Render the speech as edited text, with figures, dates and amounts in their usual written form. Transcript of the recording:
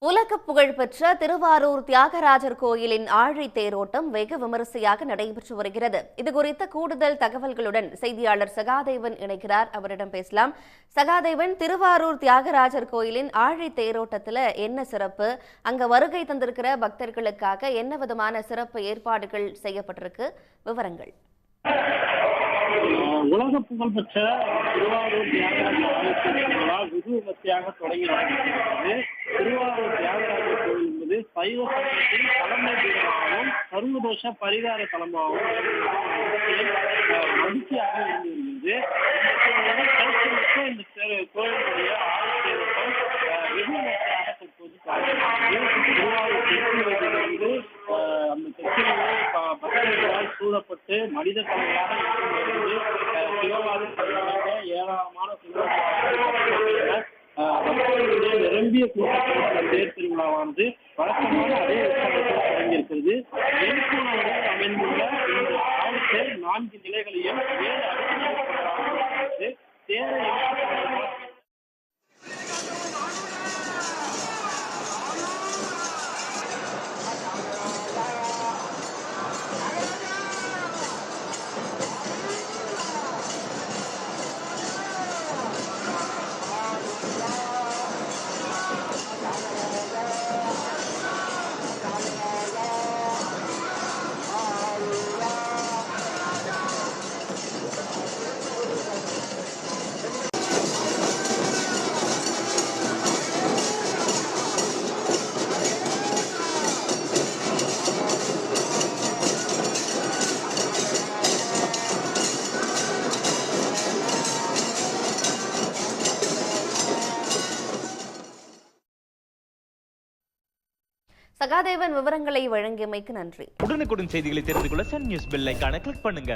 உலக புகழ்பெற்ற திருவாரூர் தியாகராஜர் கோயிலின் ஆழி தேரோட்டம் வெகு விமரிசையாக நடைபெற்று வருகிறது. இதுகுறித்த கூடுதல் தகவல்களுடன் செய்தியாளர் சகாதேவன் இணைக்கிறார். அவரிடம் பேசலாம். சகாதேவன், திருவாரூர் தியாகராஜர் கோயிலின் ஆழி தேரோட்டத்தில் என்ன சிறப்பு? அங்க வருகை தந்திருக்கிற பக்தர்களுக்காக என்ன விதமான சிறப்பு ஏற்பாடுகள் செய்யப்பட்டிருக்கு? விவரங்கள். உலக புகழ்பெற்ற திருவாரூர் தியாகராஜர் ஆலய வெகு விமர்சையாக தொடங்கி நடைபெறுகிறது. திருவாரூர் தியாகராஜர் கோயில் என்பது சைவ சமயத்தின் தலைமை பீடமாகவும் சர்வதோஷ பரிகார தலமாகவும் மகிழ்ச்சியாக இருந்து வருகிறது. இந்த கோயிலுடைய ஆலயத்தேரோட்டம் வெகு விமர்சையாக தற்போது திருவாரூர் தெற்கிலிருந்து அந்த தெற்கிலே பக்தர்களால் சூழப்பட்டு மனித தலைவராக ஏராளமான நிரம்பிய கூட்டத்தில் தேர் திருவிழாவானது வழக்கமான அதே உற்சவத்தில் தொடங்கியிருக்கிறது. எண்கூணாவில் அமைந்துள்ள இந்த ஆலயத்தில் 4 நிலைகளையும் 7 அடுக்குகள் தேரை சகாதேவன் விவரங்களை வழங்கியமைக்கு நன்றி. உடனுக்குடன் செய்திகளை தெரிந்து கொள்ள சன் நியூஸ் பெல் ஐகானை கிளிக் பண்ணுங்க.